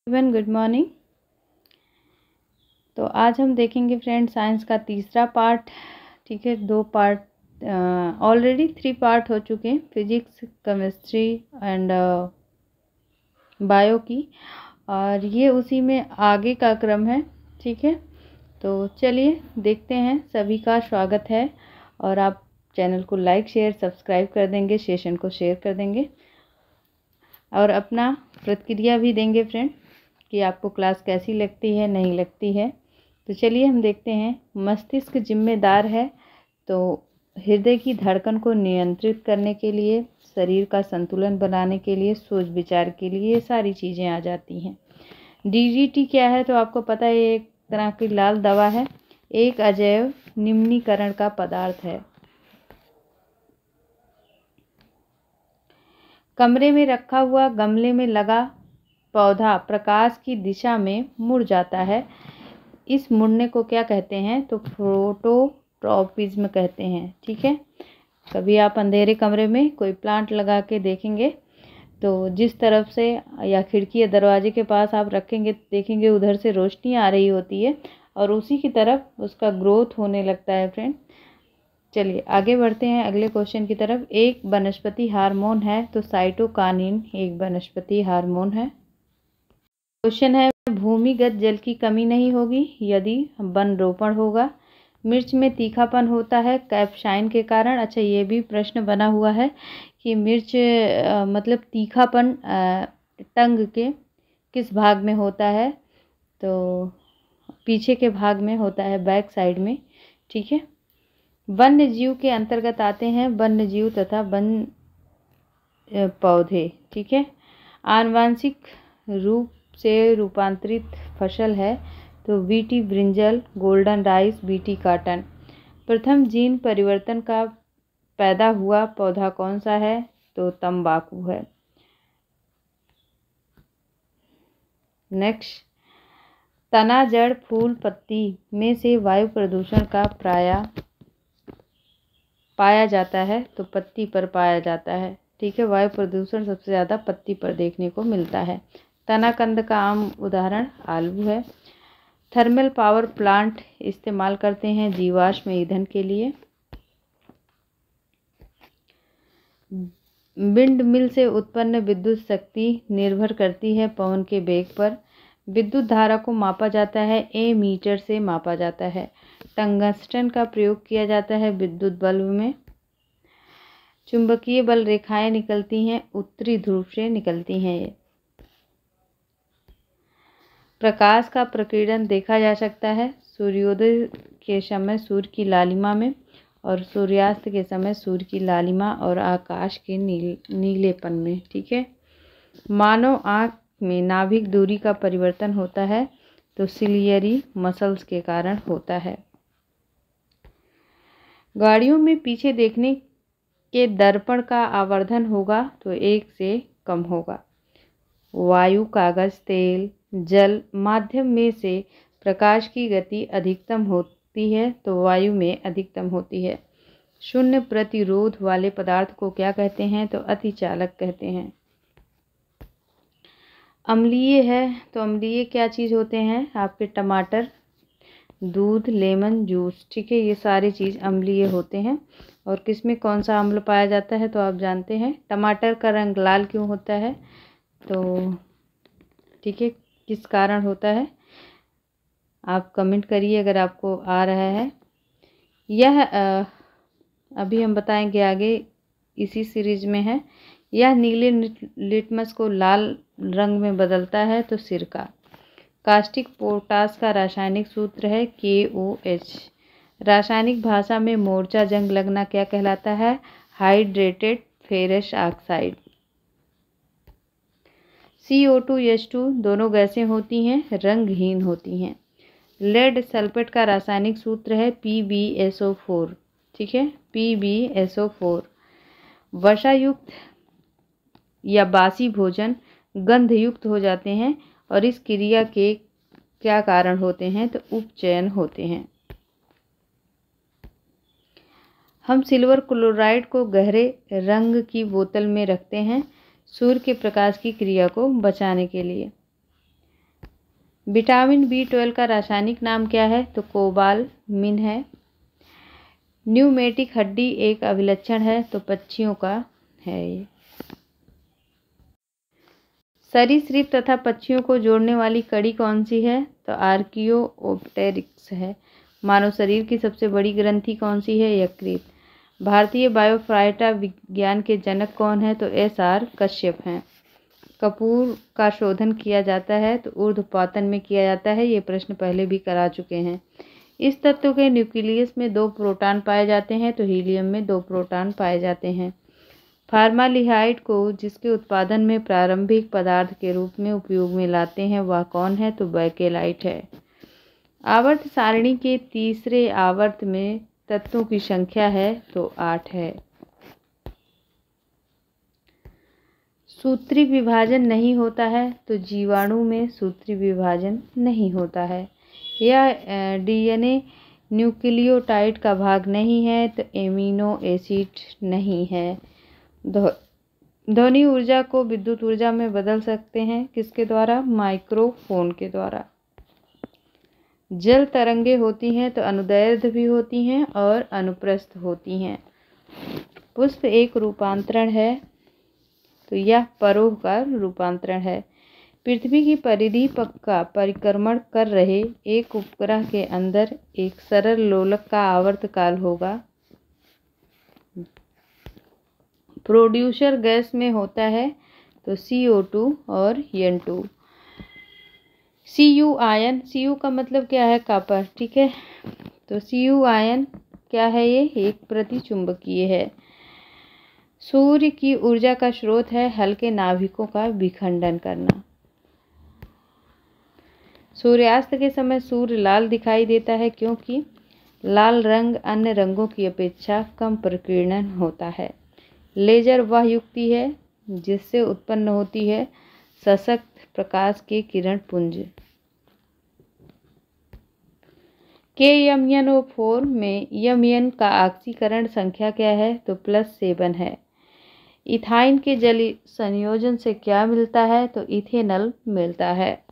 Everyone good morning. तो आज हम देखेंगे फ्रेंड साइंस का तीसरा पार्ट। ठीक है, 2 पार्ट ऑलरेडी 3 पार्ट हो चुके हैं, फिजिक्स, केमिस्ट्री एंड बायो की, और ये उसी में आगे का क्रम है। ठीक है, तो चलिए देखते हैं। सभी का स्वागत है और आप चैनल को लाइक शेयर सब्सक्राइब कर देंगे, सेशन को शेयर कर देंगे और अपना प्रतिक्रिया भी देंगे फ्रेंड कि आपको क्लास कैसी लगती है, नहीं लगती है। तो चलिए हम देखते हैं। मस्तिष्क जिम्मेदार है तो हृदय की धड़कन को नियंत्रित करने के लिए, शरीर का संतुलन बनाने के लिए, सोच विचार के लिए, ये सारी चीज़ें आ जाती हैं। डीजीटी क्या है तो आपको पता है, ये एक तरह की लाल दवा है, एक अजैव निम्नीकरण का पदार्थ है। कमरे में रखा हुआ गमले में लगा पौधा प्रकाश की दिशा में मुड़ जाता है। इस मुड़ने को क्या कहते हैं तो फोटोट्रॉपिज्म कहते हैं। ठीक है, कभी आप अंधेरे कमरे में कोई प्लांट लगा के देखेंगे तो जिस तरफ से या खिड़की या दरवाजे के पास आप रखेंगे देखेंगे उधर से रोशनी आ रही होती है और उसी की तरफ उसका ग्रोथ होने लगता है फ्रेंड। चलिए आगे बढ़ते हैं अगले क्वेश्चन की तरफ। एक वनस्पति हार्मोन है तो साइटोकानिन एक वनस्पति हार्मोन है। क्वेश्चन है, भूमिगत जल की कमी नहीं होगी यदि वन रोपण होगा। मिर्च में तीखापन होता है कैप्साइन के कारण। अच्छा, ये भी प्रश्न बना हुआ है कि मिर्च मतलब तीखापन टंग के किस भाग में होता है तो पीछे के भाग में होता है, बैक साइड में। ठीक है, वन्य जीव के अंतर्गत आते हैं वन्य जीव तथा वन पौधे। ठीक है, आनुवांशिक रूप से रूपांतरित फसल है तो BT brinjal, golden rice, BT cotton. प्रथम जीन परिवर्तन का पैदा हुआ पौधा कौन सा है तो तंबाकू है। नेक्स्ट, तना, जड़, फूल, पत्ती में से वायु प्रदूषण का प्राय पाया जाता है तो पत्ती पर पाया जाता है। ठीक है, वायु प्रदूषण सबसे ज़्यादा पत्ती पर देखने को मिलता है। तनाकंद का आम उदाहरण आलू है। थर्मल पावर प्लांट इस्तेमाल करते हैं जीवाश्म ईंधन के लिए। विंड मिल से उत्पन्न विद्युत शक्ति निर्भर करती है पवन के वेग पर। विद्युत धारा को मापा जाता है एमीटर से मापा जाता है। टंगस्टन का प्रयोग किया जाता है विद्युत बल्ब में। चुंबकीय बल रेखाएं निकलती हैं उत्तरी ध्रुव से निकलती हैं। ये प्रकाश का प्रकीर्णन देखा जा सकता है सूर्योदय के समय सूर्य की लालिमा में और सूर्यास्त के समय सूर्य की लालिमा और आकाश के नीलेपन में। ठीक है, मानव आँख में नाभिक दूरी का परिवर्तन होता है तो सिलियरी मसल्स के कारण होता है। गाड़ियों में पीछे देखने के दर्पण का आवर्धन होगा तो 1 से कम होगा। वायु, कागज, तेल, जल माध्यम में से प्रकाश की गति अधिकतम होती है तो वायु में अधिकतम होती है। शून्य प्रतिरोध वाले पदार्थ को क्या कहते हैं तो अतिचालक कहते हैं। अम्लीय है तो अम्लीय क्या चीज़ होते हैं आपके टमाटर, दूध, लेमन जूस। ठीक है, ये सारी चीज़ अम्लीय होते हैं। और किसमें कौन सा अम्ल पाया जाता है तो आप जानते हैं। टमाटर का रंग लाल क्यों होता है तो ठीक है, किस कारण होता है आप कमेंट करिए अगर आपको आ रहा है। यह अभी हम बताएंगे आगे, इसी सीरीज में है। यह नीले लिटमस को लाल रंग में बदलता है तो सिरका। कास्टिक पोटास का रासायनिक सूत्र है KOH। रासायनिक भाषा में मोर्चा जंग लगना क्या कहलाता है hydrated ferrous oxide. CO2 H2 दोनों गैसें होती हैं, रंगहीन होती हैं। लेड सल्फेट का रासायनिक सूत्र है PbSO4। ठीक है, PbSO4। वसायुक्त या बासी भोजन गंधयुक्त हो जाते हैं और इस क्रिया के क्या कारण होते हैं तो उपचयन होते हैं। हम सिल्वर क्लोराइड को गहरे रंग की बोतल में रखते हैं सूर्य के प्रकाश की क्रिया को बचाने के लिए। विटामिन B12 का रासायनिक नाम क्या है? तो कोबालमिन है। न्यूमेटिक हड्डी एक अभिलक्षण है, तो पक्षियों का है ये। सरीसृप तथा पक्षियों को जोड़ने वाली कड़ी कौन सी है? तो आर्कियोप्टेरिक्स है। मानव शरीर की सबसे बड़ी ग्रंथि कौन सी है? यकृत। भारतीय बायोफाइटा विज्ञान के जनक कौन है? तो SR कश्यप हैं। कपूर का शोधन किया जाता है, तो ऊर्ध्वपातन में किया जाता है। ये प्रश्न पहले भी करा चुके हैं। इस तत्व के न्यूक्लियस में 2 प्रोटॉन पाए जाते हैं, तो हीलियम में 2 प्रोटॉन पाए जाते हैं। फार्माल्डिहाइड को जिसके उत्पादन में प्रारंभिक पदार्थ के रूप में उपयोग में लाते हैं वह कौन है? तो बैकेलाइट है। आवर्त सारणी के तीसरे आवर्त में तत्वों की संख्या है, तो 8 है। सूत्री विभाजन नहीं होता है, तो जीवाणु में सूत्री विभाजन नहीं होता है। यह DNA न्यूक्लियोटाइड का भाग नहीं है, तो एमिनो एसिड नहीं है। ध्वनि ऊर्जा को विद्युत ऊर्जा में बदल सकते हैं किसके द्वारा? माइक्रोफोन के द्वारा। जल तरंगे होती हैं, तो अनुदैर्ध्य भी होती हैं और अनुप्रस्थ होती हैं। पुष्प एक रूपांतरण है, तो यह परोह का रूपांतरण है। पृथ्वी की परिधि का परिक्रमण कर रहे एक उपग्रह के अंदर एक सरल लोलक का आवर्तकाल होगा। प्रोड्यूसर गैस में होता है, तो CO2 और N2। Cu आयन, Cu का मतलब क्या है? कॉपर, ठीक है। तो Cu आयन क्या है? ये एक प्रतिचुंबकीय है। सूर्य की ऊर्जा का स्रोत है हल्के नाभिकों का विखंडन करना। सूर्यास्त के समय सूर्य लाल दिखाई देता है क्योंकि लाल रंग अन्य रंगों की अपेक्षा कम प्रकीर्णन होता है। लेजर वह युक्ति है जिससे उत्पन्न होती है सशक्त प्रकाश के किरण पुंज। KMnO4 में Mn का ऑक्सीकरण संख्या क्या है? तो +7 है। इथाइन के जल संयोजन से क्या मिलता है? तो इथेनॉल मिलता है।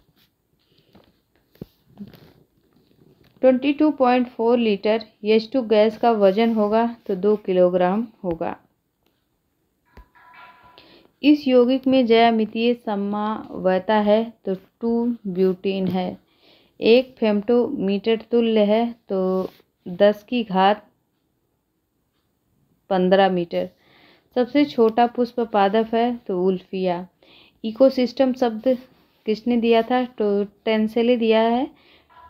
22.4 लीटर H2 गैस का वजन होगा, तो 2 किलोग्राम होगा। इस यौगिक में ज्यामितीय समवायता है, तो 2 ब्यूटेन है। एक फेम्टोमीटर तुल्य है, तो 10 की घात 15 मीटर। सबसे छोटा पुष्प पादप है, तो उल्फिया। इकोसिस्टम शब्द किसने दिया था? तो टेंसले दिया है।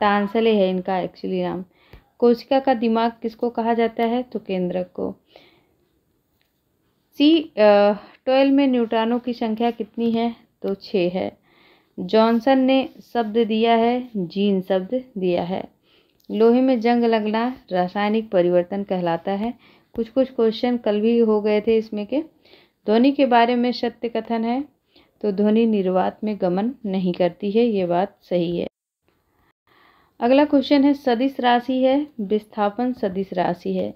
टांसले है इनका एक्चुअली नाम। कोशिका का दिमाग किसको कहा जाता है? तो केंद्रक को। C12 में न्यूट्रॉनों की संख्या कितनी है? तो 6 है। जॉनसन ने शब्द दिया है, जीन शब्द दिया है। लोहे में जंग लगना रासायनिक परिवर्तन कहलाता है। कुछ क्वेश्चन कल भी हो गए थे इसमें के। ध्वनि के बारे में सत्य कथन है, तो ध्वनि निर्वात में गमन नहीं करती है, ये बात सही है। अगला क्वेश्चन है सदिश राशि है, विस्थापन सदिश राशि है।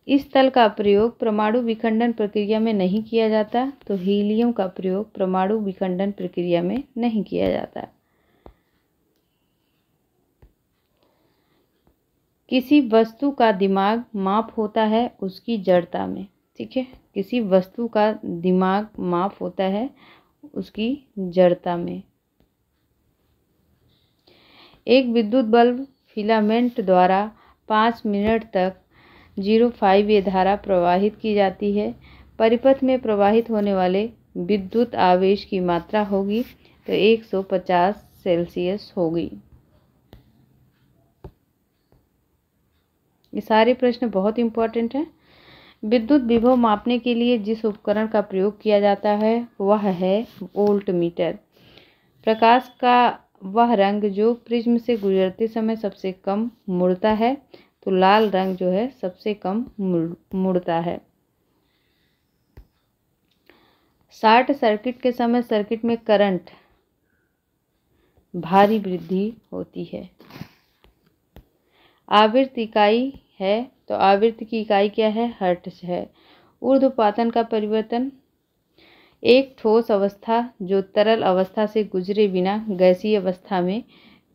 इस तल का प्रयोग परमाणु विखंडन प्रक्रिया में नहीं किया जाता, तो हीलियम का प्रयोग परमाणु विखंडन प्रक्रिया में नहीं किया जाता। किसी वस्तु का दिमाग माप होता है उसकी जड़ता में, ठीक है। किसी वस्तु का दिमाग माप होता है उसकी जड़ता में। एक विद्युत बल्ब फिलामेंट द्वारा 5 मिनट तक 0.5 धारा प्रवाहित की जाती है। परिपथ में प्रवाहित होने वाले विद्युत आवेश की मात्रा होगी, तो 150 सेल्सियस होगी। ये सारे प्रश्न बहुत इंपॉर्टेंट हैं। विद्युत विभव मापने के लिए जिस उपकरण का प्रयोग किया जाता है वह है वोल्ट मीटर। प्रकाश का वह रंग जो प्रिज्म से गुजरते समय सबसे कम मुड़ता है, तो लाल रंग जो है सबसे कम मुड़ता है। शॉर्ट सर्किट के समय सर्किट में करंट भारी वृद्धि होती है। आवृत्ति इकाई है, तो आवृत्ति की इकाई क्या है? हर्ट्ज है। ऊर्ध्वपातन का परिवर्तन एक ठोस अवस्था जो तरल अवस्था से गुजरे बिना गैसीय अवस्था में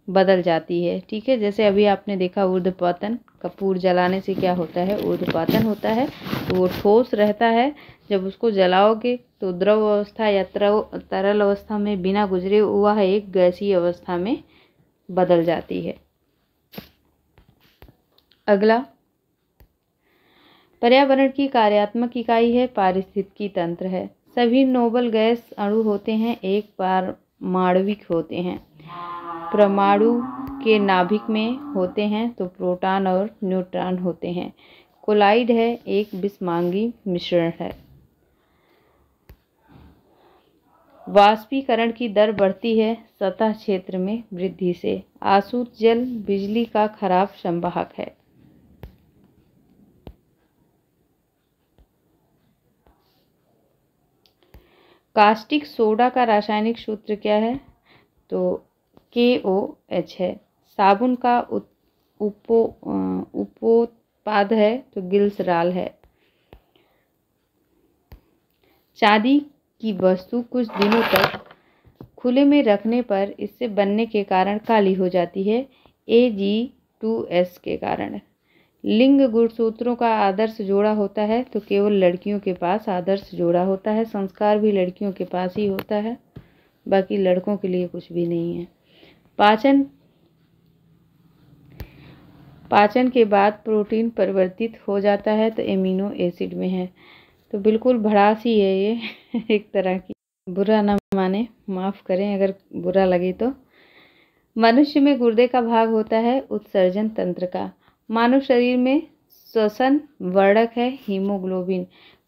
बदल जाती है। ठीक है, जैसे अभी आपने देखा ऊर्ध्वपतन, कपूर जलाने से क्या होता है, ऊर्ध्वपतन होता है। तो वो ठोस रहता है, जब उसको जलाओगे तो द्रव अवस्था या तरल अवस्था में बिना गुजरे हुआ है एक गैसीय अवस्था में बदल जाती है। अगला, पर्यावरण की कार्यात्मक इकाई है पारिस्थितिकी तंत्र है। सभी नोबल गैस अणु होते हैं एक परमाणुविक होते हैं। परमाणु के नाभिक में होते हैं तो प्रोटॉन और न्यूट्रॉन होते हैं। कोलाइड है एक विषमांगी मिश्रण है। वाष्पीकरण की दर बढ़ती है सतह क्षेत्र में वृद्धि से। आसुत जल बिजली का खराब संवाहक है। कास्टिक सोडा का रासायनिक सूत्र क्या है, तो KOH है। साबुन का उपोत्पाद है तो ग्लिसरॉल है। चांदी की वस्तु कुछ दिनों तक खुले में रखने पर इससे बनने के कारण काली हो जाती है, Ag2S के कारण। लिंग गुणसूत्रों का आदर्श जोड़ा होता है तो केवल लड़कियों के पास आदर्श जोड़ा होता है। संस्कार भी लड़कियों के पास ही होता है, बाकी लड़कों के लिए कुछ भी नहीं है। पाचन के बाद प्रोटीन परिवर्तित हो जाता है तो एमिनो एसिड में है। तो बिल्कुल भड़ास ही है ये एक तरह की। बुरा ना माने, माफ़ करें अगर बुरा लगे तो। मनुष्य में गुर्दे का भाग होता है उत्सर्जन तंत्र का। मानव शरीर में श्वसन वर्धक है हीमोग्लोबिन।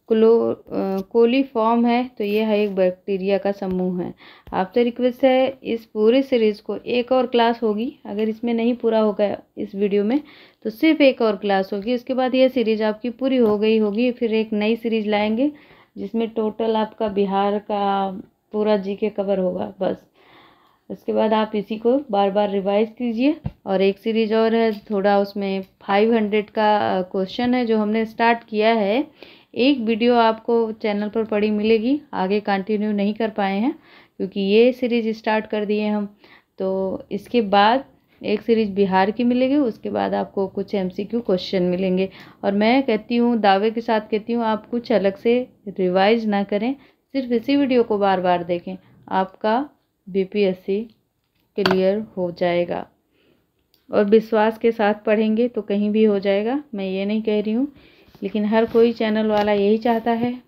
कोलीफॉर्म है तो यह एक बैक्टीरिया का समूह है। आपसे रिक्वेस्ट है, इस पूरे सीरीज़ को एक और क्लास होगी, अगर इसमें नहीं पूरा होगा इस वीडियो में तो सिर्फ एक और क्लास होगी। उसके बाद यह सीरीज़ आपकी पूरी हो गई होगी। फिर एक नई सीरीज़ लाएंगे जिसमें टोटल आपका बिहार का पूरा जीके कवर होगा बस। उसके बाद आप इसी को बार बार रिवाइज कीजिए। और एक सीरीज और है थोड़ा, उसमें 500 का क्वेश्चन है जो हमने स्टार्ट किया है। एक वीडियो आपको चैनल पर पड़ी मिलेगी, आगे कंटिन्यू नहीं कर पाए हैं क्योंकि ये सीरीज स्टार्ट कर दिए हम। तो इसके बाद एक सीरीज बिहार की मिलेगी, उसके बाद आपको कुछ MCQ क्वेश्चन मिलेंगे। और मैं कहती हूँ, दावे के साथ कहती हूँ, आप कुछ अलग से रिवाइज ना करें, सिर्फ इसी वीडियो को बार बार देखें, आपका BPSC क्लियर हो जाएगा। और विश्वास के साथ पढ़ेंगे तो कहीं भी हो जाएगा, मैं ये नहीं कह रही हूँ, लेकिन हर कोई चैनल वाला यही चाहता है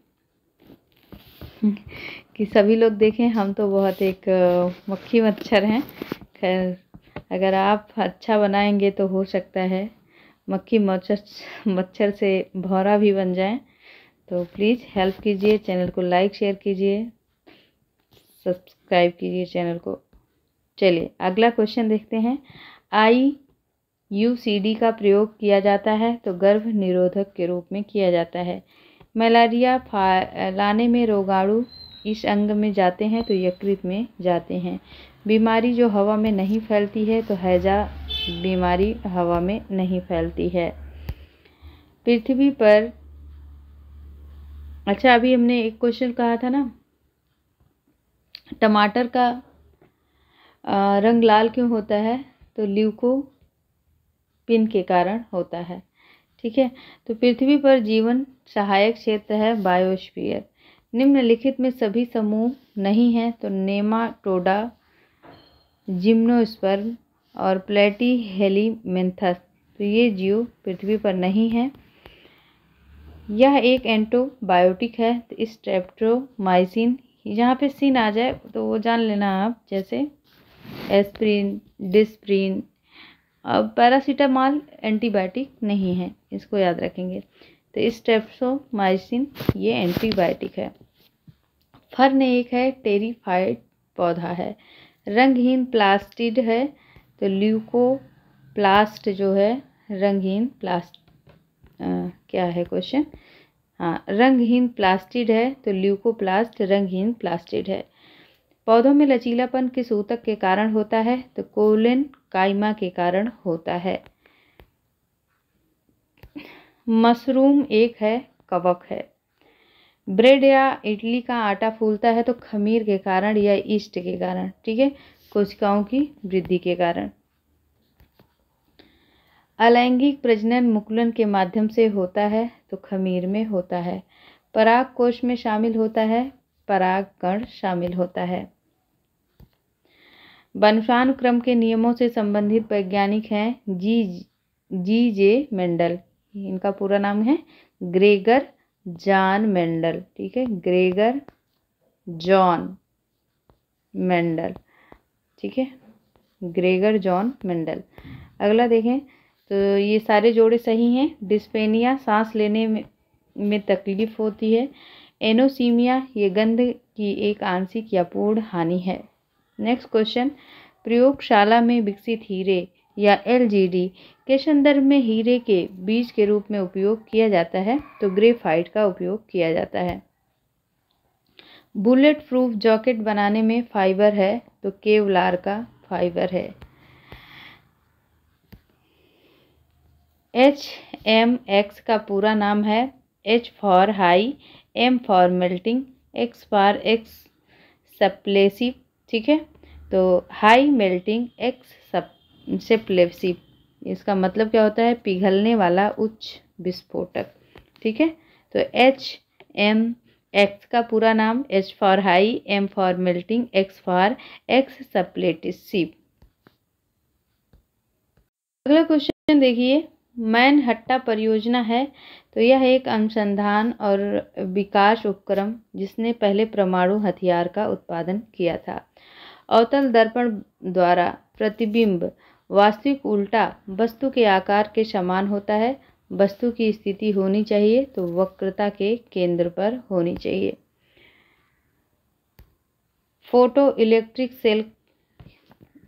कि सभी लोग देखें। हम तो बहुत एक मक्खी मच्छर हैं। खैर, अगर आप अच्छा बनाएंगे तो हो सकता है मक्खी मच्छर से भौरा भी बन जाए। तो प्लीज़ हेल्प कीजिए, चैनल को लाइक शेयर कीजिए, सब्सक्राइब कीजिए चैनल को। चलिए अगला क्वेश्चन देखते हैं। IUCD का प्रयोग किया जाता है तो गर्भ निरोधक के रूप में किया जाता है। मलेरिया फैलाने में रोगाणु इस अंग में जाते हैं तो यकृत में जाते हैं। बीमारी जो हवा में नहीं फैलती है तो हैजा बीमारी हवा में नहीं फैलती है। पृथ्वी पर, अच्छा अभी हमने एक क्वेश्चन कहा था ना, टमाटर का रंग लाल क्यों होता है, तो ल्यूकोपिन के कारण होता है। ठीक है, तो पृथ्वी पर जीवन सहायक क्षेत्र है बायोस्फीयर। निम्नलिखित में सभी समूह नहीं है तो नेमाटोडा, जिम्नोस्पर्म और प्लेटीहेलिमिन्थस, तो ये जीव पृथ्वी पर नहीं है। यह एक एंटीबायोटिक है तो स्ट्रेप्टोमाइसिन, जहाँ पे सिन आ जाए तो वो जान लेना आप, जैसे एस्प्रिन, डिस्प्रिन। अब पैरासीटामॉल एंटीबायोटिक नहीं है, इसको याद रखेंगे। तो स्ट्रेप्टोमाइसिन ये एंटीबायोटिक है। फर्न एक है टेरिफाइड पौधा है। रंगहीन प्लास्टिड है तो ल्यूकोप्लास्ट जो है रंगहीन प्लास्ट क्या है क्वेश्चन, हाँ रंगहीन प्लास्टिड है तो ल्यूकोप्लास्ट रंगहीन प्लास्टिड है। पौधों में लचीलापन किस ऊतक के कारण होता है, तो कोलेन काइमा के कारण होता है। मशरूम एक है कवक है। ब्रेड या इडली का आटा फूलता है तो खमीर के कारण या ईस्ट के कारण, ठीक है, कोशिकाओं की वृद्धि के कारण। अलैंगिक प्रजनन मुकुलन के माध्यम से होता है तो खमीर में होता है। पराग कोश में शामिल होता है, परागकण शामिल होता है। वंशानुक्रम के नियमों से संबंधित वैज्ञानिक हैं जी जे मेंडल। इनका पूरा नाम है ग्रेगर जॉन मेंडल। ठीक है, ग्रेगर जॉन मेंडल। ठीक है, ग्रेगर जॉन मेंडल। अगला देखें तो ये सारे जोड़े सही हैं। डिस्पेनिया सांस लेने में तकलीफ होती है। एनोसीमिया ये गंध की एक आंशिक या पूर्ण हानि है। नेक्स्ट क्वेश्चन, प्रयोगशाला में विकसित हीरे या एलजीडी के संदर्भ में हीरे के बीज के रूप में उपयोग किया जाता है तो ग्रेफाइट का उपयोग किया जाता है। बुलेट प्रूफ जैकेट बनाने में फाइबर है तो केवलार का फाइबर है। HMX का पूरा नाम है H for high, M for melting, X for explosive. ठीक है, तो हाई मेल्टिंग एक्सप्लेसिव इसका मतलब क्या होता है? पिघलने वाला उच्च विस्फोटक। ठीक है, तो HMX का पूरा नाम H for high, M for melting, X for explosive. अगला क्वेश्चन देखिए, मैनहट्टा परियोजना है तो यह एक अनुसंधान और विकास उपक्रम जिसने पहले परमाणु हथियार का उत्पादन किया था। अवतल दर्पण द्वारा प्रतिबिंब वास्तविक उल्टा वस्तु के आकार के समान होता है। वस्तु की स्थिति होनी चाहिए तो वक्रता के केंद्र पर होनी चाहिए। फोटो इलेक्ट्रिक सेल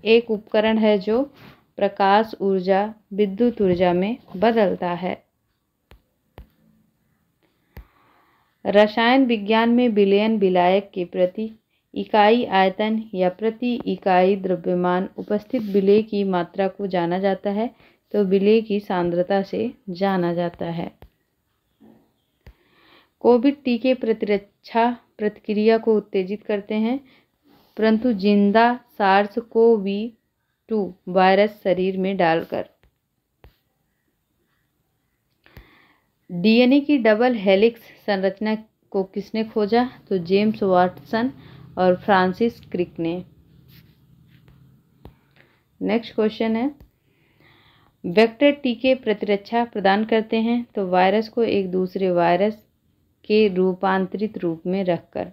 एक उपकरण है जो प्रकाश ऊर्जा विद्युत ऊर्जा में बदलता है। रसायन विज्ञान में विलयन विलायक के प्रति इकाई आयतन या प्रति इकाई द्रव्यमान उपस्थित विलेय की मात्रा को जाना जाता है तो विलेय की सांद्रता से जाना जाता है। कोविड टीके प्रतिरक्षा प्रतिक्रिया को उत्तेजित करते हैं परंतु जिंदा SARS-CoV-2 वायरस शरीर में डालकर। डीएनए की डबल हेलिक्स संरचना को किसने खोजा? तो जेम्स वाटसन और फ्रांसिस क्रिक ने। नेक्स्ट क्वेश्चन है, वेक्टर टीके प्रतिरक्षा प्रदान करते हैं तो वायरस को एक दूसरे वायरस के रूपांतरित रूप में रखकर।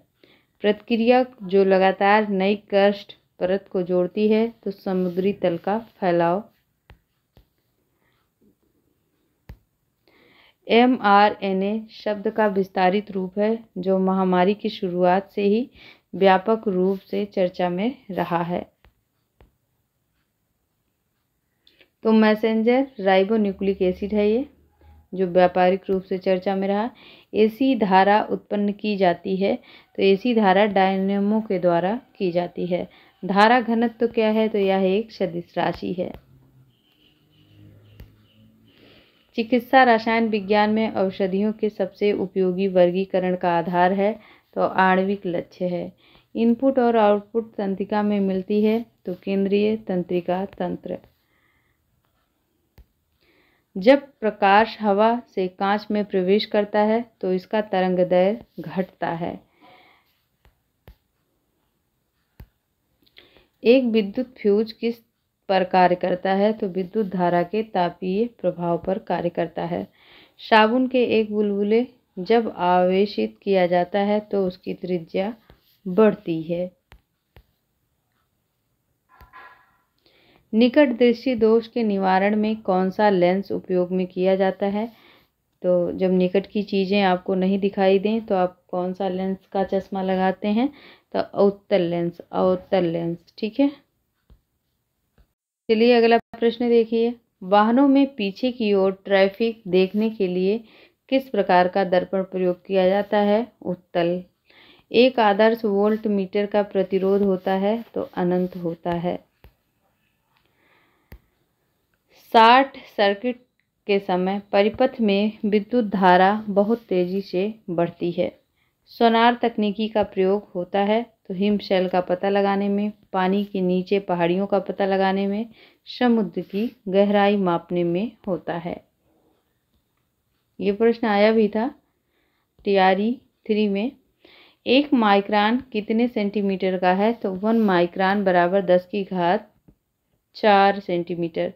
प्रतिक्रिया जो लगातार नई क्रस्ट परत को जोड़ती है तो समुद्री तल का फैलाव। mRNA शब्द का विस्तारित रूप है जो महामारी की शुरुआत से ही व्यापक रूप से चर्चा में रहा है। तो मैसेंजर राइबोन्यूक्लिक एसिड है ये जो व्यापारिक रूप से चर्चा में रहा। एसी धारा उत्पन्न की जाती है तो एसी धारा डायनेमो के द्वारा की जाती है। धारा घनत्व तो क्या है? तो यह एक सदिश राशि है। चिकित्सा रसायन विज्ञान में औषधियों के सबसे उपयोगी वर्गीकरण का आधार है तो आणविक लक्ष्य है। इनपुट और आउटपुट तंत्रिका में मिलती है तो केंद्रीय तंत्रिका तंत्र। जब प्रकाश हवा से कांच में प्रवेश करता है तो इसका तरंगदैर्घ्य घटता है। एक विद्युत फ्यूज किस पर कार्य करता है? तो विद्युत धारा के तापीय प्रभाव पर कार्य करता है। साबुन के एक बुलबुले जब आवेशित किया जाता है तो उसकी त्रिज्या बढ़ती है। निकट दृष्टि दोष के निवारण में कौन सा लेंस उपयोग में किया जाता है? तो जब निकट की चीज़ें आपको नहीं दिखाई दें तो आप कौन सा लेंस का चश्मा लगाते हैं? तो अवतल लेंस, अवतल लेंस। ठीक है, चलिए अगला प्रश्न देखिए, वाहनों में पीछे की ओर ट्रैफिक देखने के लिए किस प्रकार का दर्पण प्रयोग किया जाता है? उत्तल। एक आदर्श वोल्ट मीटर का प्रतिरोध होता है तो अनंत होता है। शॉर्ट सर्किट के समय परिपथ में विद्युत धारा बहुत तेजी से बढ़ती है। सोनार तकनीकी का प्रयोग होता है तो हिमशैल का पता लगाने में, पानी के नीचे पहाड़ियों का पता लगाने में, समुद्र की गहराई मापने में होता है। ये प्रश्न आया भी था TRE 3 में। 1 माइक्रान कितने सेंटीमीटर का है? तो 1 माइक्रान बराबर 10⁴ सेंटीमीटर।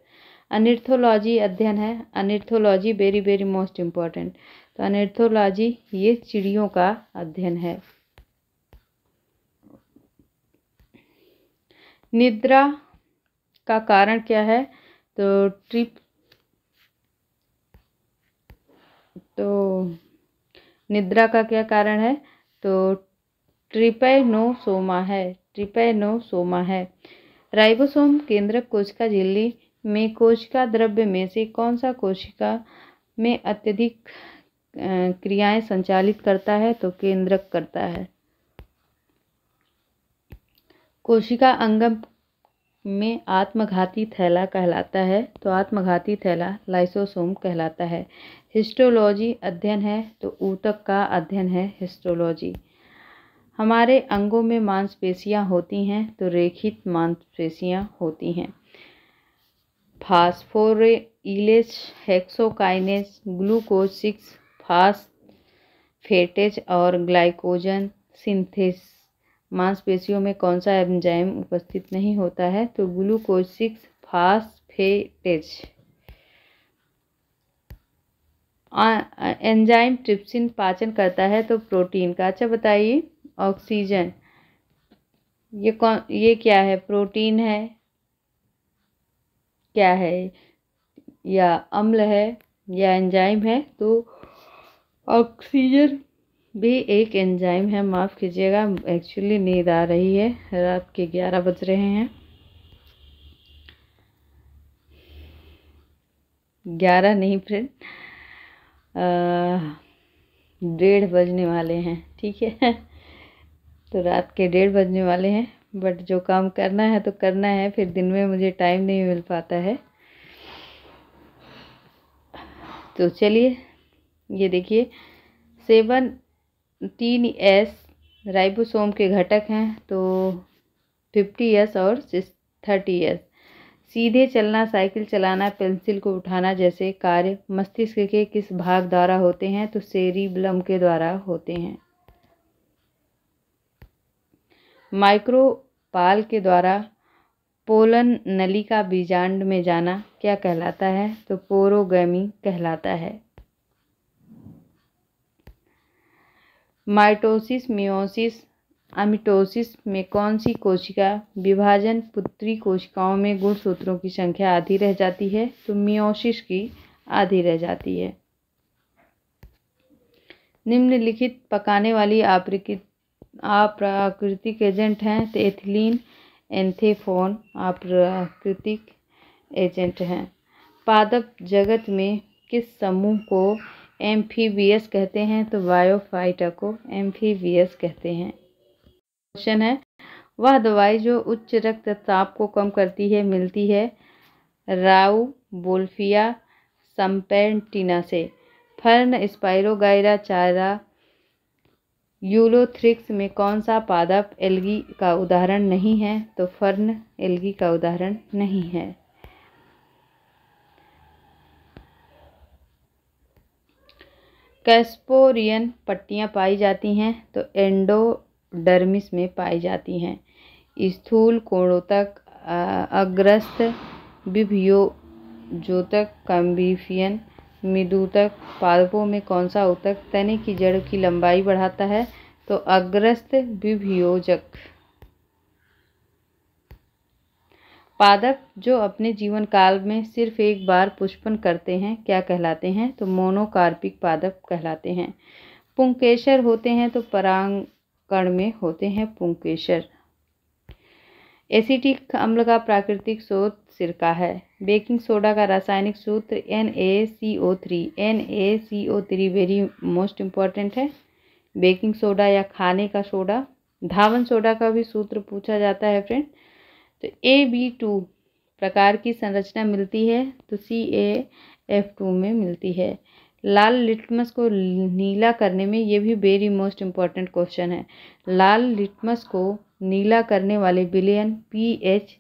अनिर्थोलॉजी अध्ययन है। अनिर्थोलॉजी वेरी वेरी मोस्ट इम्पॉर्टेंट। तो अनिर्थोलॉजी ये चिड़ियों का अध्ययन है। निद्रा का कारण क्या है? तो निद्रा का क्या कारण है? तो ट्रिपैनोसोमा है। राइबोसोम केंद्रक कोशिका झिल्ली में कोशिका द्रव्य में से कौन सा कोशिका में अत्यधिक क्रियाएं संचालित करता है? तो केंद्रक करता है। कोशिका अंगम में आत्मघाती थैला कहलाता है तो आत्मघाती थैला लाइसोसोम कहलाता है। हिस्टोलॉजी अध्ययन है तो ऊतक का अध्ययन है हिस्टोलॉजी। हमारे अंगों में मांसपेशियां होती हैं तो रेखित मांसपेशियां होती हैं। फास्फोरिलेज, हेक्सोकाइनेज, ग्लूकोज 6 फास्फेटेज और ग्लाइकोजन सिंथेस मांसपेशियों में कौन सा एंजाइम उपस्थित नहीं होता है? तो ग्लूकोज 6 फास्फेटेज। एंजाइम ट्रिप्सिन पाचन करता है तो प्रोटीन का। अच्छा बताइए, ऑक्सीजन ये क्या है? प्रोटीन है, क्या है, या अम्ल है या एंजाइम है? तो ऑक्सीजन भी एक एंजाइम है। माफ़ कीजिएगा, एक्चुअली नींद आ रही है, रात के 11 बज रहे हैं। 11 नहीं फ्रेंड, 1:30 बजने वाले हैं। ठीक है, तो रात के 1:30 बजने वाले हैं। बट जो काम करना है तो करना है, फिर दिन में मुझे टाइम नहीं मिल पाता है। तो चलिए ये देखिए, 17S राइबोसोम के घटक हैं तो 50S और 30S। सीधे चलना, साइकिल चलाना, पेंसिल को उठाना जैसे कार्य मस्तिष्क के किस भाग द्वारा होते हैं? तो सेरिबलम के द्वारा होते हैं। माइक्रोपाल के द्वारा पोलन नली का बीजांड में जाना क्या कहलाता है? तो पोरोगैमी कहलाता है। माइटोसिस, मियोसिस, अमिटोसिस में कौन सी कोशिका विभाजन पुत्री कोशिकाओं में गुणसूत्रों की संख्या आधी रह जाती है? तो मियोसिस की आधी रह जाती है। निम्नलिखित पकाने वाली अप्राकृतिक एजेंट हैं तो एथिलीन, एंथेफोन अप्राकृतिक एजेंट हैं। पादप जगत में किस समूह को एम्फीबियस कहते हैं? तो बायोफाइटा को एम्फीबियस कहते हैं। क्वेश्चन है, वह दवाई जो उच्च रक्तचाप को कम करती है मिलती है राउबोल्फिया सम्पेटिना से। फर्न स्पाइरोगाइरा चारा यूलोथ्रिक्स में कौन सा पादप एल्गी का उदाहरण नहीं है? तो फर्न एल्गी का उदाहरण नहीं है। कैस्पोरियन पट्टियाँ पाई जाती हैं तो एंडोडर्मिस में पाई जाती हैं। स्थूल कोणोतक, अग्रस्त विभयोजोतक, कैम्बियन मृदुतक। पादपों में कौन सा ऊतक तने की जड़ की लंबाई बढ़ाता है? तो अग्रस्त विभयोजक। पादप जो अपने जीवन काल में सिर्फ एक बार पुष्पन करते हैं क्या कहलाते हैं? तो मोनोकार्पिक पादप कहलाते हैं। पुंकेसर होते हैं तो परागकण में होते हैं पुंकेसर। एसिटिक अम्ल का प्राकृतिक स्रोत सिरका है। बेकिंग सोडा का रासायनिक सूत्र NaCO3। NaCO3 very most important है। बेकिंग सोडा या खाने का सोडा। धावन सोडा का भी सूत्र पूछा जाता है फ्रेंड। तो AB2 प्रकार की संरचना मिलती है तो CaF2 में मिलती है। लाल लिटमस को नीला करने में, ये भी वेरी मोस्ट इम्पॉर्टेंट क्वेश्चन है, लाल लिटमस को नीला करने वाले विलयन pH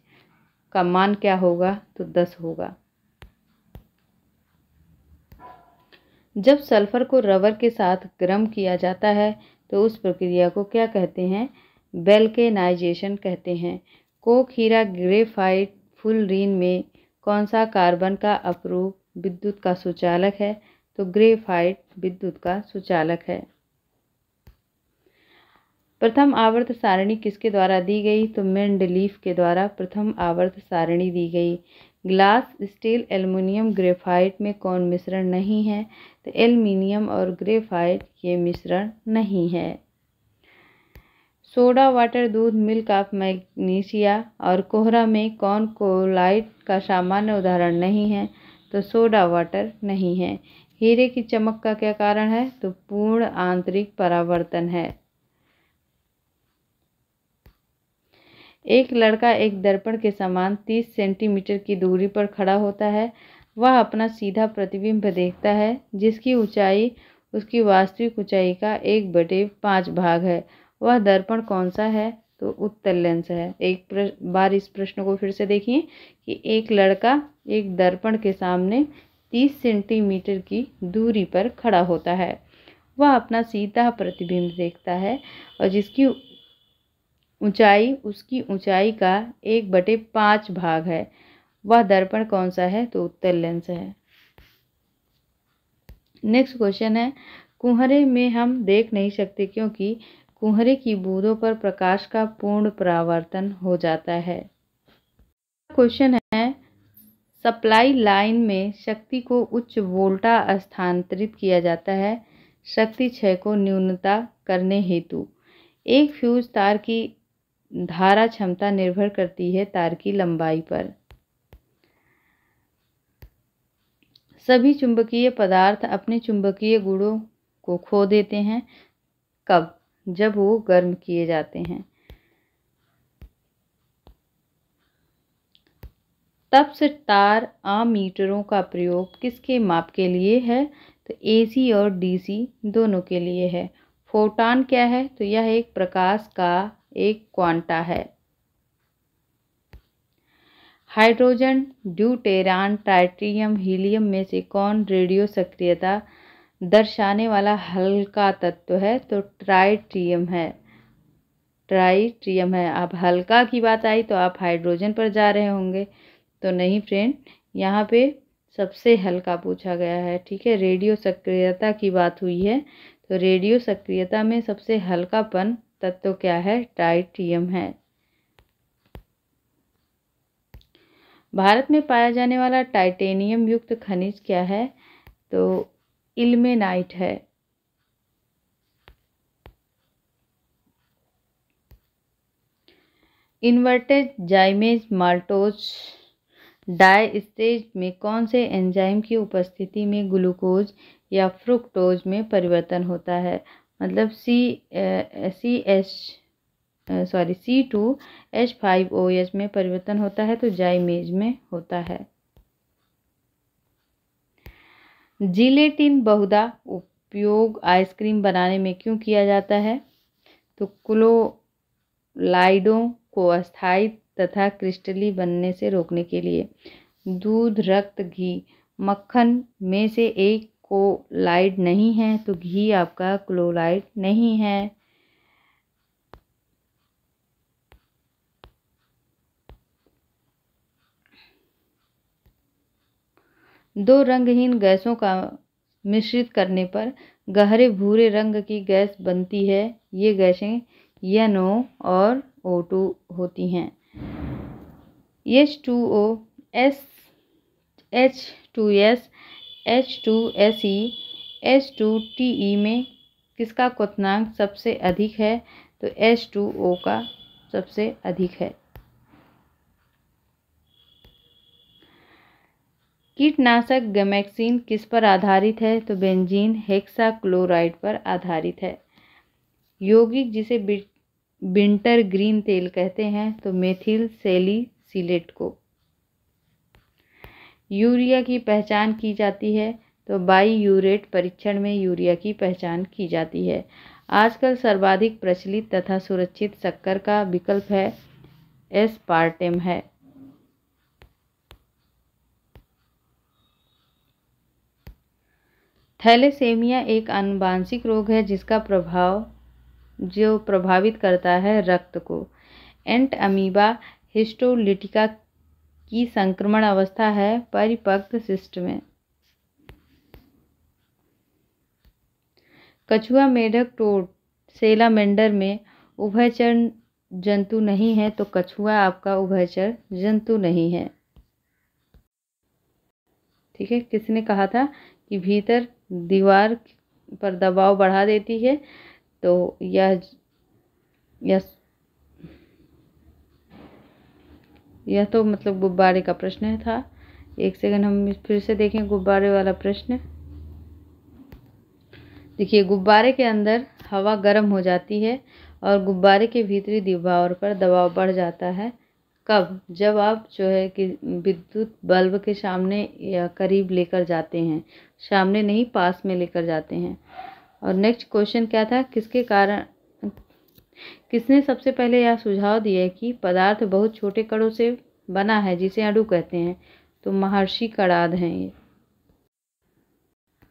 का मान क्या होगा? तो 10 होगा। जब सल्फर को रबर के साथ गर्म किया जाता है तो उस प्रक्रिया को क्या कहते हैं? वल्केनाइजेशन कहते हैं। कोक हीरा ग्रेफाइट फुलरीन में कौन सा कार्बन का अपरूप विद्युत का सुचालक है? तो ग्रेफाइट विद्युत का सुचालक है। प्रथम आवर्त सारणी किसके द्वारा दी गई? तो मेंडलीफ के द्वारा प्रथम आवर्त सारणी दी गई। ग्लास, स्टील, एल्युमिनियम, ग्रेफाइट में कौन मिश्रण नहीं है? तो एल्युमिनियम और ग्रेफाइट ये मिश्रण नहीं है। सोडा वाटर, दूध, मिल्क ऑफ मैग्नीशिया और कोहरा में कौन कोलाइट का सामान्य उदाहरण नहीं है? तो सोडा वाटर नहीं है। हीरे की चमक का क्या कारण है? तो पूर्ण आंतरिक परावर्तन है। एक लड़का एक दर्पण के समान 30 सेंटीमीटर की दूरी पर खड़ा होता है। वह अपना सीधा प्रतिबिंब देखता है जिसकी ऊंचाई उसकी वास्तविक ऊंचाई का 1/5 भाग है। वह दर्पण कौन सा है? तो उत्तल लेंस है। एक बार इस प्रश्न को फिर से देखिए कि एक लड़का एक दर्पण के सामने 30 सेंटीमीटर की दूरी पर खड़ा होता है। वह अपना सीधा प्रतिबिंब देखता है और जिसकी ऊंचाई उसकी ऊंचाई का 1/5 भाग है। वह दर्पण कौन सा है? तो उत्तल लेंस है। नेक्स्ट क्वेश्चन है, कुहरे में हम देख नहीं सकते क्योंकि कुहरे की बूंदों पर प्रकाश का पूर्ण परावर्तन हो जाता है। क्वेश्चन है, सप्लाई लाइन में शक्ति को उच्च वोल्टा स्थानांतरित किया जाता है शक्ति क्षय को न्यूनता करने हेतु। एक फ्यूज तार की धारा क्षमता निर्भर करती है तार की लंबाई पर। सभी चुंबकीय पदार्थ अपने चुंबकीय गुणों को खो देते हैं कब? जब वो गर्म किए जाते हैं। तब से तार आमीटरों का प्रयोग किसके माप के लिए है? तो AC और DC दोनों के लिए है। फोटॉन क्या है? तो यह एक प्रकाश का एक क्वांटा है। हाइड्रोजन, ड्यूटेरान, ट्राइटियम, हीलियम में से कौन रेडियो सक्रियता दर्शाने वाला हल्का तत्व है? तो ट्राइटियम है। ट्राइटियम है। अब हल्का की बात आई तो आप हाइड्रोजन पर जा रहे होंगे, तो नहीं फ्रेंड, यहाँ पे सबसे हल्का पूछा गया है। ठीक है, रेडियो सक्रियता की बात हुई है तो रेडियो सक्रियता में सबसे हल्कापन तत्व क्या है? ट्राइटियम है। भारत में पाया जाने वाला टाइटेनियम युक्त खनिज क्या है? तो इल्मेनाइट है। इन्वर्टेड जाइमेज माल्टोज डायस्टेज में कौन से एंजाइम की उपस्थिति में ग्लूकोज या फ्रुक्टोज में परिवर्तन होता है? मतलब C2H5OH में परिवर्तन होता है तो जाइमेज में होता है। जिलेटिन बहुधा उपयोग आइसक्रीम बनाने में क्यों किया जाता है? तो क्लोराइडों को अस्थायी तथा क्रिस्टली बनने से रोकने के लिए। दूध, रक्त, घी, मक्खन में से एक क्लोराइड नहीं है तो घी आपका क्लोराइड नहीं है। दो रंगहीन गैसों का मिश्रित करने पर गहरे भूरे रंग की गैस बनती है। ये गैसें NO और O2 होती हैं। H2O, H2S, H2SE, H2TE में किसका क्वथनांक सबसे अधिक है? तो H2O का सबसे अधिक है। कीटनाशक गैमेक्सिन किस पर आधारित है? तो बेंजीन हेक्साक्लोराइड पर आधारित है। यौगिक जिसे विंटर ग्रीन तेल कहते हैं तो मेथिल सैलिसिलेट को। यूरिया की पहचान की जाती है तो बाईयूरेट परीक्षण में यूरिया की पहचान की जाती है। आजकल सर्वाधिक प्रचलित तथा सुरक्षित शक्कर का विकल्प है एस्पार्टेम है। थैलेसेमिया एक आनुवांशिक रोग है जिसका प्रभावित करता है रक्त को। एंट अमीबा हिस्टोलिटिका की संक्रमण अवस्था है परिपक्व शिष्ट में। कछुआ, मेढक, टोड, सेलामेंडर में उभयचर जंतु नहीं है, तो कछुआ आपका उभयचर जंतु नहीं है। ठीक है, किसने कहा था कि भीतर दीवार पर दबाव बढ़ा देती है, तो यह तो मतलब गुब्बारे का प्रश्न था। एक सेकंड हम फिर से देखें गुब्बारे वाला प्रश्न। देखिए, गुब्बारे के अंदर हवा गर्म हो जाती है और गुब्बारे के भीतरी दीवार पर दबाव बढ़ जाता है। कब? जब आप जो है कि विद्युत बल्ब के सामने या करीब लेकर जाते हैं, सामने नहीं पास में लेकर जाते हैं। और नेक्स्ट क्वेश्चन क्या था, किसने सबसे पहले यह सुझाव दिया कि पदार्थ बहुत छोटे कणों से बना है जिसे अणु कहते हैं? तो महर्षि कणाद हैं ये।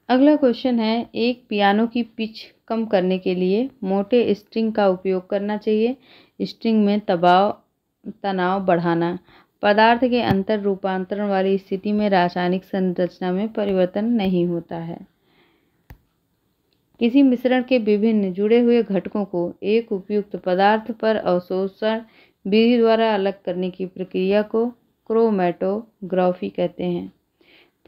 अगला क्वेश्चन है, एक पियानो की पिच कम करने के लिए मोटे स्ट्रिंग का उपयोग करना चाहिए। स्ट्रिंग में तनाव बढ़ाना। पदार्थ के अंतर रूपांतरण वाली स्थिति में रासायनिक संरचना में परिवर्तन नहीं होता है। किसी मिश्रण के विभिन्न जुड़े हुए घटकों को एक उपयुक्त पदार्थ पर अवशोषण विधि द्वारा अलग करने की प्रक्रिया को क्रोमैटोग्राफी कहते हैं।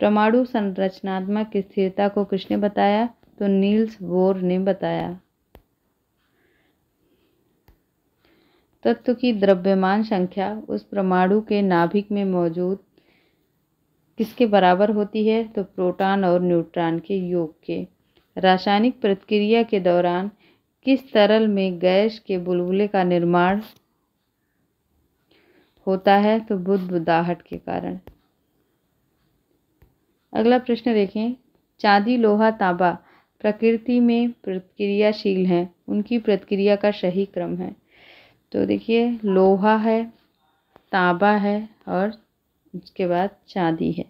परमाणु संरचनात्मक स्थिरता को किसने बताया? तो नील्स बोर ने बताया। तत्व की द्रव्यमान संख्या उस परमाणु के नाभिक में मौजूद किसके बराबर होती है? तो प्रोटॉन और न्यूट्रॉन के योग के। रासायनिक प्रतिक्रिया के दौरान किस तरल में गैस के बुलबुले का निर्माण होता है? तो बुदबुदाहट के कारण। अगला प्रश्न देखें, चांदी, लोहा, तांबा प्रकृति में प्रतिक्रियाशील हैं, उनकी प्रतिक्रिया का सही क्रम है। तो देखिए, लोहा है, तांबा है और उसके बाद चांदी है,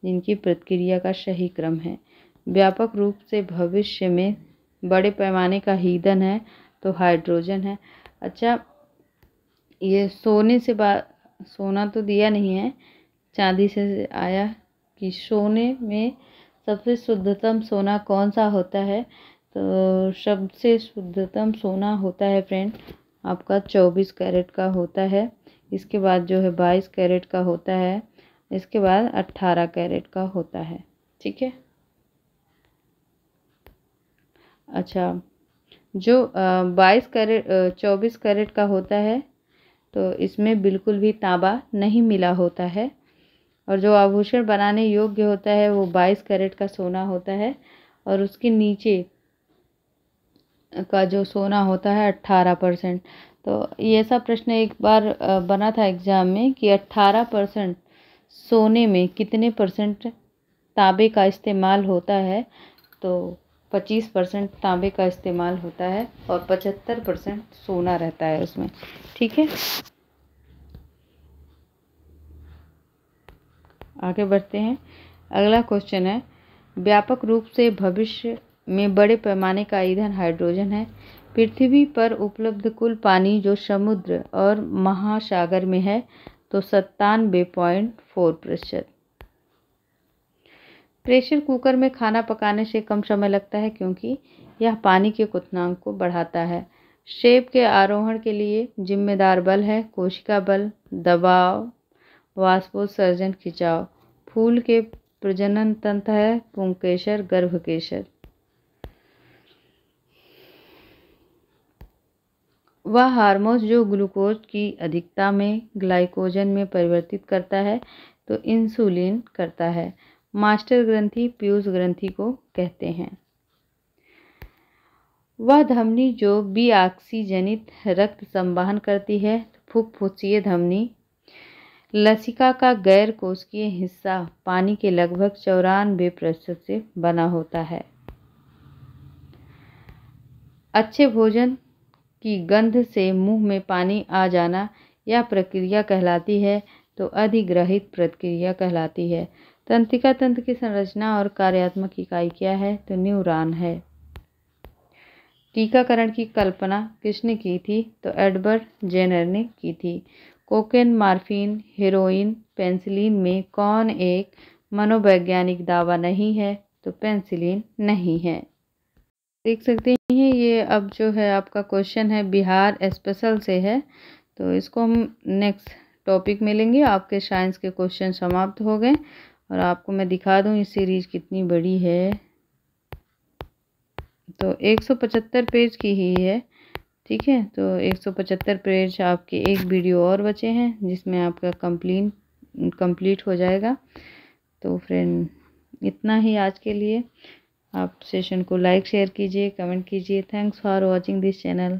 जिनकी प्रतिक्रिया का सही क्रम है। व्यापक रूप से भविष्य में बड़े पैमाने का ईंधन है, तो हाइड्रोजन है। अच्छा, ये सोना तो दिया नहीं है, चांदी से आया कि सोने में सबसे शुद्धतम सोना कौन सा होता है? तो सबसे शुद्धतम सोना होता है फ्रेंड आपका 24 कैरेट का होता है। इसके बाद जो है 22 कैरेट का होता है। इसके बाद 18 कैरेट का होता है। ठीक है। अच्छा, जो 24 कैरेट का होता है तो इसमें बिल्कुल भी तांबा नहीं मिला होता है, और जो आभूषण बनाने योग्य होता है वो 22 कैरेट का सोना होता है, और उसके नीचे का जो सोना होता है 18%। तो ये ऐसा प्रश्न एक बार बना था एग्जाम में कि 18% सोने में कितने परसेंट तांबे का इस्तेमाल होता है? तो 25% तांबे का इस्तेमाल होता है और 75% सोना रहता है उसमें। ठीक है, आगे बढ़ते हैं। अगला क्वेश्चन है, व्यापक रूप से भविष्य में बड़े पैमाने का ईंधन हाइड्रोजन है। पृथ्वी पर उपलब्ध कुल पानी जो समुद्र और महासागर में है तो 97.4%। प्रेशर कुकर में खाना पकाने से कम समय लगता है क्योंकि यह पानी के क्वथनांक को बढ़ाता है। सेब के आरोहण के लिए जिम्मेदार बल है कोशिका बल, दबाव, वाष्पोत्सर्जन, खिंचाव। फूल के प्रजनन तंत्र है पुंकेसर, गर्भकेसर। वह हार्मोन जो ग्लूकोज की अधिकता में ग्लाइकोजन में परिवर्तित करता है तो इंसुलिन करता है। मास्टर ग्रंथि पीयूष ग्रंथि को कहते हैं। वह धमनी जो बीऑक्सीजनित रक्त संवहन करती है फुफ्फुसीय धमनी। लसिका का गैर कोशिकीय हिस्सा पानी के लगभग 94% से बना होता है। अच्छे भोजन की गंध से मुंह में पानी आ जाना यह प्रक्रिया कहलाती है, तो अधिग्रहित प्रक्रिया कहलाती है। तंत्रिका तंत्र की संरचना और कार्यात्मक इकाई क्या है? तो न्यूरॉन है। टीकाकरण की कल्पना किसने की थी? तो एडवर्ड जेनर ने की थी। कोकेन, मॉर्फिन, हेरोइन, पेनिसिलिन में कौन एक मनोवैज्ञानिक दावा नहीं है? तो पेनिसिलिन नहीं है। देख सकते हैं ये अब जो है आपका क्वेश्चन है बिहार स्पेशल से है, तो इसको हम नेक्स्ट टॉपिक में लेंगे। आपके साइंस के क्वेश्चन समाप्त हो गए और आपको मैं दिखा दूं ये सीरीज कितनी बड़ी है। तो 175 पेज की ही है, ठीक है। तो 175 पेज आपके एक वीडियो और बचे हैं जिसमें आपका कंप्लीट हो जाएगा। तो फ्रेंड इतना ही आज के लिए। आप सेशन को लाइक शेयर कीजिए, कमेंट कीजिए। Thanks for watching this channel.